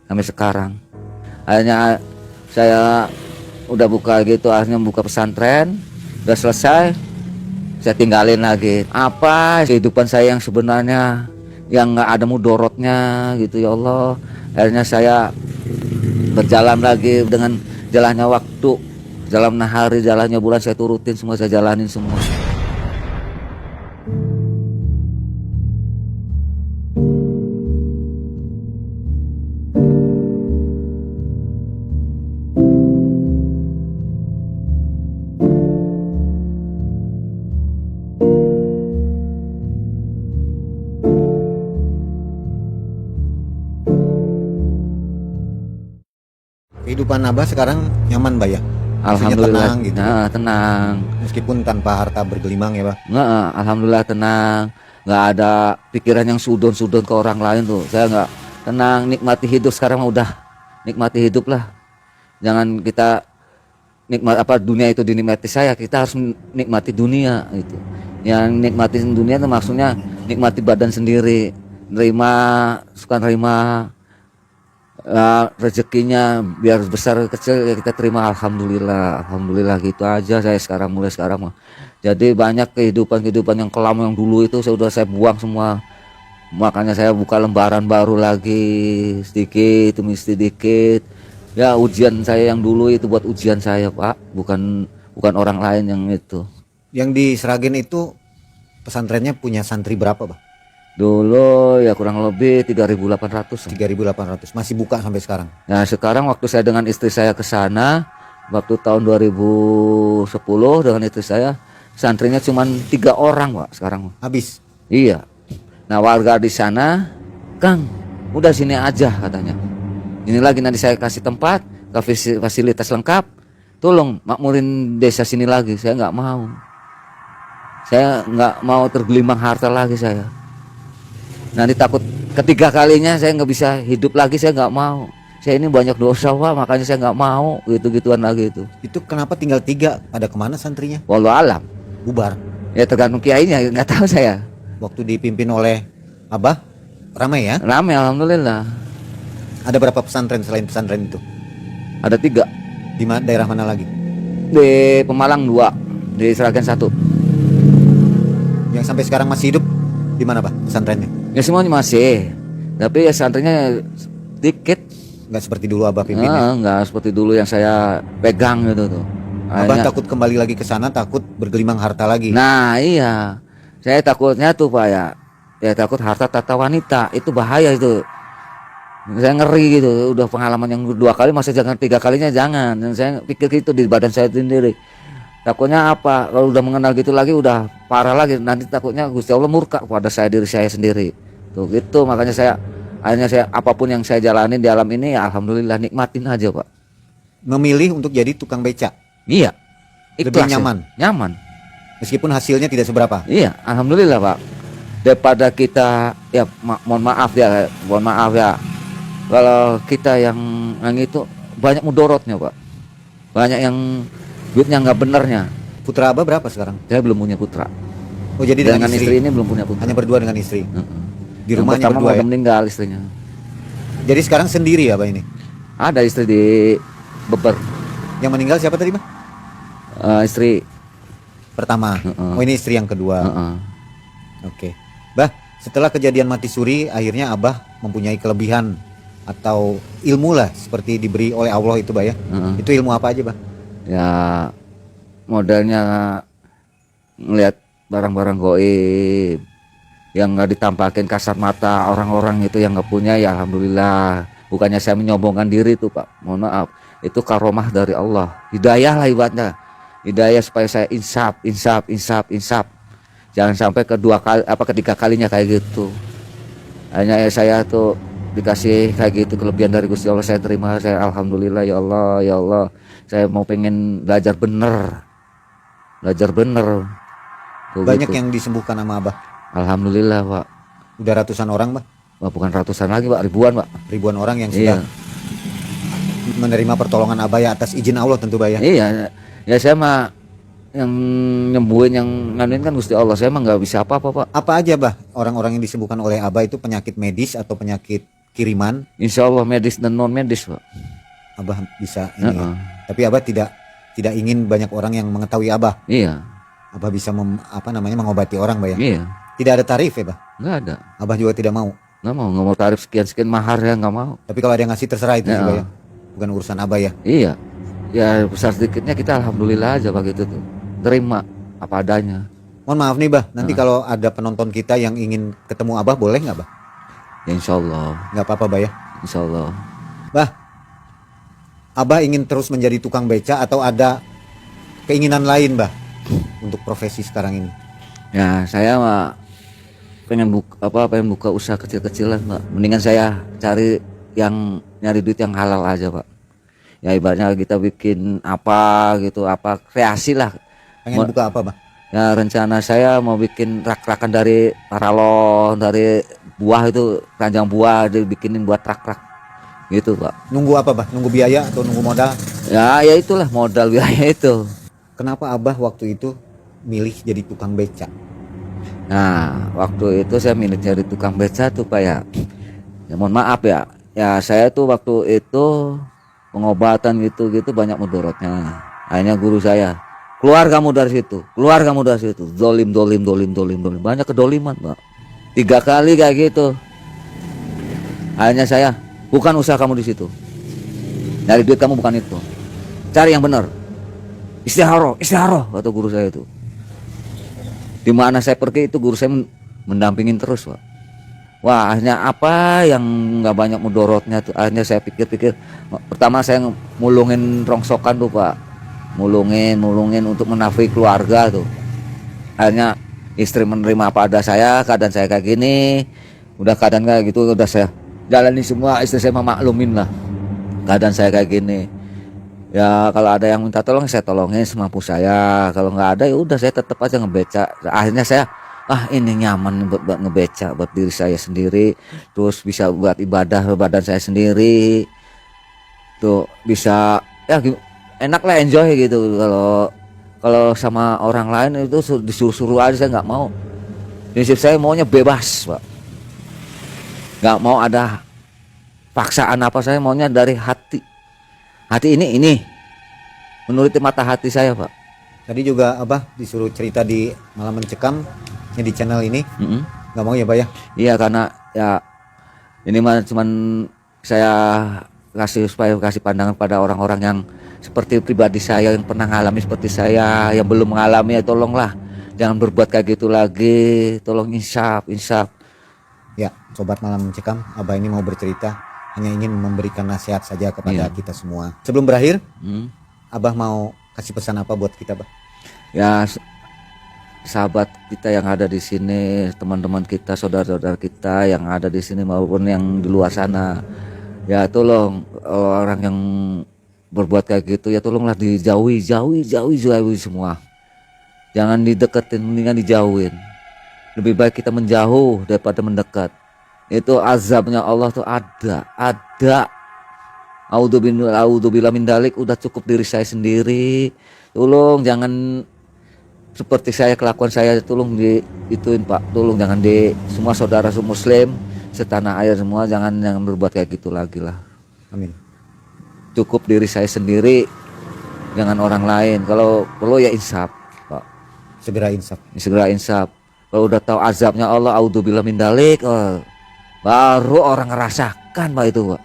[SPEAKER 1] sampai sekarang. Akhirnya saya udah buka gitu, akhirnya buka pesantren, udah selesai, saya tinggalin lagi. Apa kehidupan saya yang sebenarnya, yang nggak ada mudorotnya gitu ya Allah. Akhirnya saya berjalan lagi dengan jalannya waktu, jalannya hari, jalannya bulan, saya turutin semua, saya jalanin semua.
[SPEAKER 2] Kehidupan Abah sekarang nyaman Bah ya? Maksudnya
[SPEAKER 1] Alhamdulillah
[SPEAKER 2] tenang gitu.
[SPEAKER 1] nah, tenang.
[SPEAKER 2] Meskipun tanpa harta bergelimang ya Bah.
[SPEAKER 1] Nggak, alhamdulillah tenang, nggak ada pikiran yang sudon ke orang lain tuh. Saya nggak, tenang, nikmati hidup sekarang mah udah, nikmati hidup lah. Jangan kita nikmat apa dunia itu dinikmati saya, kita harus nikmati dunia itu. Yang nikmatin dunia itu maksudnya nikmati badan sendiri, suka nerima rezekinya, biar besar kecil ya kita terima, alhamdulillah gitu aja. Saya mulai sekarang mah jadi banyak kehidupan yang kelam yang dulu itu saya buang semua. Makanya saya buka lembaran baru lagi, sedikit demi sedikit. Ya ujian saya yang dulu itu buat ujian saya Pak, bukan orang lain yang itu.
[SPEAKER 2] Yang di Sragen itu pesantrennya punya santri berapa Bah?
[SPEAKER 1] Dulu ya kurang lebih 3.800.
[SPEAKER 2] 3.800. Masih buka sampai sekarang?
[SPEAKER 1] Nah sekarang waktu saya dengan istri saya ke sana, waktu tahun 2010 dengan istri saya, santrinya cuma 3 orang Pak sekarang.
[SPEAKER 2] Habis?
[SPEAKER 1] Iya. Nah warga di sana, Kang udah sini aja katanya. Ini lagi nanti saya kasih tempat, fasilitas lengkap, tolong makmurin desa sini lagi. Saya nggak mau. Saya nggak mau tergelimang harta lagi saya. Nanti takut ketiga kalinya saya nggak bisa hidup lagi, saya nggak mau. Saya ini banyak dosa Pak, makanya saya nggak mau gitu-gituan lagi itu.
[SPEAKER 2] Itu kenapa tinggal 3? Pada kemana santrinya?
[SPEAKER 1] Wallahu alam.
[SPEAKER 2] Bubar?
[SPEAKER 1] Ya tergantung kiainya, nggak tahu saya.
[SPEAKER 2] Waktu dipimpin oleh Abah ramai ya?
[SPEAKER 1] Ramai alhamdulillah.
[SPEAKER 2] Ada berapa pesantren selain pesantren itu?
[SPEAKER 1] Ada 3.
[SPEAKER 2] Di daerah mana lagi?
[SPEAKER 1] Di Pemalang 2, di Sragen 1.
[SPEAKER 2] Yang sampai sekarang masih hidup di mana Pak pesantrennya?
[SPEAKER 1] Ya semuanya masih, tapi ya santrinya dikit.
[SPEAKER 2] Nggak seperti dulu Abah pimpinnya?
[SPEAKER 1] Nggak seperti dulu yang saya pegang gitu tuh.
[SPEAKER 2] Abah takut kembali lagi ke sana, takut bergelimang harta lagi.
[SPEAKER 1] Nah iya, saya takutnya tuh Pak ya takut harta tata wanita, itu bahaya itu. Saya ngeri gitu, udah pengalaman yang 2 kali, masa jangan 3 kalinya jangan. Dan saya pikir gitu di badan saya sendiri. Takutnya apa, kalau udah mengenal gitu lagi udah parah lagi, nanti takutnya Gusti Allah murka pada diri saya sendiri tuh gitu. Makanya akhirnya saya apapun yang saya jalanin di alam ini ya alhamdulillah nikmatin aja Pak.
[SPEAKER 2] Memilih untuk jadi tukang beca?
[SPEAKER 1] Iya,
[SPEAKER 2] lebih
[SPEAKER 1] ya. Nyaman
[SPEAKER 2] meskipun hasilnya tidak seberapa?
[SPEAKER 1] Iya alhamdulillah Pak, daripada kita ya mohon maaf ya kalau kita yang itu banyak mudorotnya Pak. banyak yang duitnya nggak benernya.
[SPEAKER 2] Putra Abah berapa sekarang?
[SPEAKER 1] Saya belum punya putra.
[SPEAKER 2] Oh jadi
[SPEAKER 1] Dengan istri ini belum punya putra.
[SPEAKER 2] hanya berdua dengan istri.
[SPEAKER 1] Heeh.
[SPEAKER 2] Di
[SPEAKER 1] Yang
[SPEAKER 2] rumahnya
[SPEAKER 1] pertama
[SPEAKER 2] berdua
[SPEAKER 1] udah
[SPEAKER 2] ya.
[SPEAKER 1] meninggal istrinya.
[SPEAKER 2] Jadi sekarang sendiri Abah ini.
[SPEAKER 1] Ada istri di Beber.
[SPEAKER 2] Yang meninggal siapa tadi Bah?
[SPEAKER 1] Istri.
[SPEAKER 2] Pertama.
[SPEAKER 1] Heeh.
[SPEAKER 2] Oh ini istri yang kedua.
[SPEAKER 1] Heeh.
[SPEAKER 2] Oke. Bah, setelah kejadian mati suri akhirnya Abah mempunyai kelebihan atau ilmu lah seperti diberi oleh Allah itu Bah ya.
[SPEAKER 1] Heeh.
[SPEAKER 2] Itu ilmu apa aja Bah?
[SPEAKER 1] Ya modalnya ngelihat barang-barang goib yang nggak ditampakin kasat mata orang-orang itu yang nggak punya, ya alhamdulillah. Bukannya saya menyombongkan diri tuh Pak, mohon maaf, itu karomah dari Allah, hidayah lah ibaratnya, hidayah supaya saya insaf. Jangan sampai ketiga kalinya kayak gitu. Hanya ya saya tuh dikasih kayak gitu kelebihan dari Gusti Allah, saya terima, saya alhamdulillah, ya Allah, saya mau pengen belajar bener. Tuh,
[SPEAKER 2] Banyak
[SPEAKER 1] gitu.
[SPEAKER 2] yang disembuhkan sama Abah.
[SPEAKER 1] Alhamdulillah Pak.
[SPEAKER 2] Udah ratusan orang Bah?
[SPEAKER 1] Wah, bukan ratusan lagi Pak, ribuan Pak.
[SPEAKER 2] Ribuan orang yang
[SPEAKER 1] Iya.
[SPEAKER 2] sudah menerima pertolongan Abah ya atas izin Allah tentu Bah ya.
[SPEAKER 1] Iya, ya saya mah yang nyembuhin, yang nganuin kan Gusti Allah, saya mah nggak bisa apa-apa Pak.
[SPEAKER 2] Apa aja Bah orang-orang yang disembuhkan oleh Abah itu penyakit medis atau penyakit kiriman?
[SPEAKER 1] Insya Allah medis dan non medis Pak.
[SPEAKER 2] Abah bisa ini ya.
[SPEAKER 1] Heeh.
[SPEAKER 2] Tapi Abah tidak ingin banyak orang yang mengetahui Abah.
[SPEAKER 1] Iya,
[SPEAKER 2] Abah bisa mengobati orang Bah ya.
[SPEAKER 1] iya,
[SPEAKER 2] Tidak ada tarif ya Bah.
[SPEAKER 1] nggak ada,
[SPEAKER 2] Abah juga tidak mau.
[SPEAKER 1] nggak mau tarif sekian mahar, ya nggak mau.
[SPEAKER 2] Tapi kalau ada yang ngasih terserah itu
[SPEAKER 1] Ya.
[SPEAKER 2] juga ya. Bukan urusan Abah ya.
[SPEAKER 1] Iya, ya besar sedikitnya kita alhamdulillah aja Pak, gitu tuh, terima apa adanya.
[SPEAKER 2] Mohon maaf nih Bah, nanti kalau ada penonton kita yang ingin ketemu Abah boleh nggak Bah?
[SPEAKER 1] Ya, insya Allah,
[SPEAKER 2] Nggak apa-apa Bah ya.
[SPEAKER 1] insya Allah.
[SPEAKER 2] Bah, Abah ingin terus menjadi tukang beca atau ada keinginan lain Bah untuk profesi sekarang ini?
[SPEAKER 1] Ya saya mah pengen buka usaha kecil-kecilan Pak. Mendingan saya nyari duit yang halal aja Pak. Ya ibaratnya kita bikin apa gitu, apa kreasi lah.
[SPEAKER 2] Pengen buka apa Bah?
[SPEAKER 1] Ya rencana saya mau bikin rak-rakan dari paralon, dari buah itu, keranjang buah dibikinin buat rak-rak gitu Pak.
[SPEAKER 2] Nunggu apa Bah? Nunggu biaya atau nunggu modal?
[SPEAKER 1] Ya itulah modal biaya itu.
[SPEAKER 2] Kenapa Abah waktu itu milih jadi tukang beca?
[SPEAKER 1] Nah waktu itu saya milih jadi tukang beca tuh Pak ya. Ya mohon maaf ya. Ya saya tuh waktu itu pengobatan gitu banyak mudorotnya. Akhirnya guru saya, keluar kamu dari situ, dolim, banyak kedoliman Pak. 3 kali kayak gitu. Akhirnya saya, bukan usaha kamu di situ, dari duit kamu bukan itu, cari yang benar, istiharoh kata guru saya itu. Dimana saya pergi itu guru saya mendampingin terus Pak. Wah akhirnya apa yang nggak banyak mudorotnya tuh, akhirnya saya pikir-pikir, pertama saya mulungin rongsokan tuh Pak, mulungin untuk menafkahi keluarga tuh. Akhirnya istri menerima apa ada saya, keadaan saya kayak gini, udah keadaan kayak gitu udah saya jalani semua, istri saya memaklumin lah keadaan saya kayak gini. Ya kalau ada yang minta tolong saya tolongin semampu saya, kalau nggak ada ya udah saya tetap aja ngebeca. Akhirnya saya ini nyaman buat ngebeca buat diri saya sendiri, terus bisa buat ibadah badan saya sendiri tuh, bisa ya enak lah, enjoy gitu. Kalau sama orang lain itu disuruh-suruh aja, saya nggak mau. Prinsip saya maunya bebas Pak, nggak mau ada paksaan apa, saya maunya dari hati ini menuruti mata hati saya Pak.
[SPEAKER 2] Tadi juga Abah disuruh cerita di Malam Mencekam di channel ini. Nggak mau ya Bah ya?
[SPEAKER 1] Iya karena ya ini mah cuman saya kasih pandangan pada orang-orang yang seperti pribadi saya, yang pernah mengalami seperti saya, yang belum mengalami ya tolonglah jangan berbuat kayak gitu lagi, tolong insaf.
[SPEAKER 2] Ya, sobat Malam Mencekam, Abah ini mau bercerita, hanya ingin memberikan nasihat saja kepada kita semua. Sebelum berakhir, Abah mau kasih pesan apa buat kita Bah?
[SPEAKER 1] Ya sahabat kita yang ada di sini, teman-teman kita, saudara-saudara kita yang ada di sini maupun yang di luar sana, ya tolong orang yang berbuat kayak gitu ya tolonglah dijauhi semua. Jangan dideketin, mendingan dijauhin. Lebih baik kita menjauh daripada mendekat. Itu azabnya Allah tuh ada. Audzubillah min dalik, udah cukup diri saya sendiri. Tolong jangan seperti saya, kelakuan saya, tolong ituin Pak. Tolong jangan semua saudara muslim setanah air semua jangan berbuat kayak gitu lagi lah.
[SPEAKER 2] Amin.
[SPEAKER 1] Cukup diri saya sendiri, jangan orang lain. Kalau perlu ya insaf Pak. Segera insaf. Kalau udah tahu azabnya Allah, audzubillah min dalik, baru orang ngerasakan Pak itu Pak.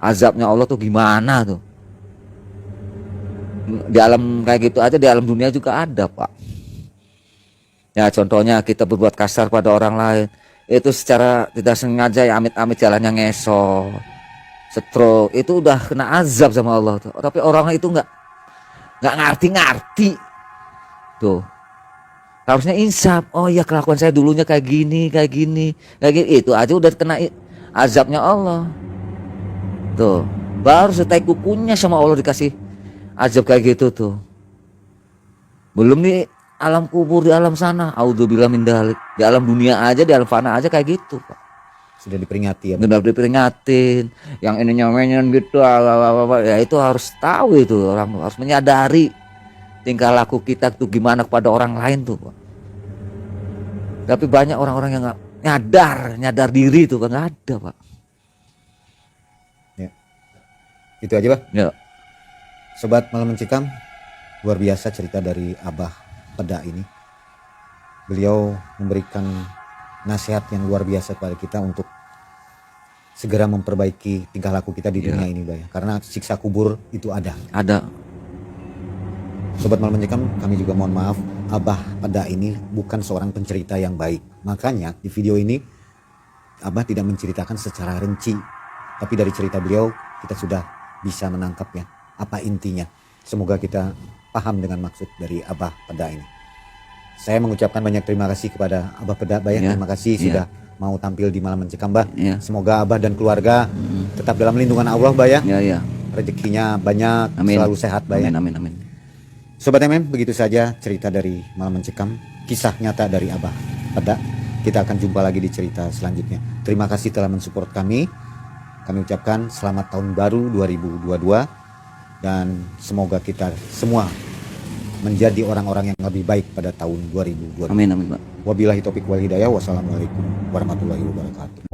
[SPEAKER 1] Azabnya Allah tuh gimana tuh. Di alam kayak gitu aja, di alam dunia juga ada Pak. Ya contohnya kita berbuat kasar pada orang lain, itu secara tidak sengaja ya amit-amit jalannya ngesot, stroke, itu udah kena azab sama Allah tuh. Tapi orang itu nggak ngerti tuh. Harusnya insaf. Oh iya, kelakuan saya dulunya kayak gini. Itu aja udah kena azabnya Allah. Tuh, baru setai kukunya sama Allah dikasih azab kayak gitu tuh. Belum nih alam kubur, di alam sana, audzubillah min dzalik. Di alam dunia aja, di alam fana aja kayak gitu, Pak.
[SPEAKER 2] Sudah diperingati ya.
[SPEAKER 1] Sudah diperingatin. Yang ininya menyen gitu, ya itu harus tahu, itu orang harus menyadari tingkah laku kita tuh gimana kepada orang lain tuh, Pak. Tapi banyak orang-orang yang nggak nyadar diri tuh, nggak ada, Pak.
[SPEAKER 2] Ya. Itu aja, Pak.
[SPEAKER 1] Ya.
[SPEAKER 2] Sobat Malam Mencekam, luar biasa cerita dari Abah Peda ini. Beliau memberikan nasihat yang luar biasa kepada kita untuk segera memperbaiki tingkah laku kita di dunia ini, Pak, ya. Karena siksa kubur itu ada. Sobat Malam Mencekam, kami juga mohon maaf, Abah Peda ini bukan seorang pencerita yang baik. Makanya di video ini Abah tidak menceritakan secara rinci, tapi dari cerita beliau kita sudah bisa menangkapnya apa intinya. Semoga kita paham dengan maksud dari Abah Peda ini. Saya mengucapkan banyak terima kasih kepada Abah Peda, Bah, ya. Terima kasih sudah mau tampil di Malam Mencekam, Bah. Semoga Abah dan keluarga tetap dalam lindungan Allah, Bah, ya. Rezekinya banyak, selalu sehat, Bah, ya.
[SPEAKER 1] Amin.
[SPEAKER 2] Sobat MM, begitu saja cerita dari Malam Mencekam, kisah nyata dari Abah Peda. Kita akan jumpa lagi di cerita selanjutnya. Terima kasih telah mensupport kami. Kami ucapkan selamat tahun baru 2022 dan semoga kita semua menjadi orang-orang yang lebih baik pada tahun 2022.
[SPEAKER 1] Amin, Pak.
[SPEAKER 2] Wabillahi taufiq wal hidayah. Wassalamualaikum warahmatullahi wabarakatuh.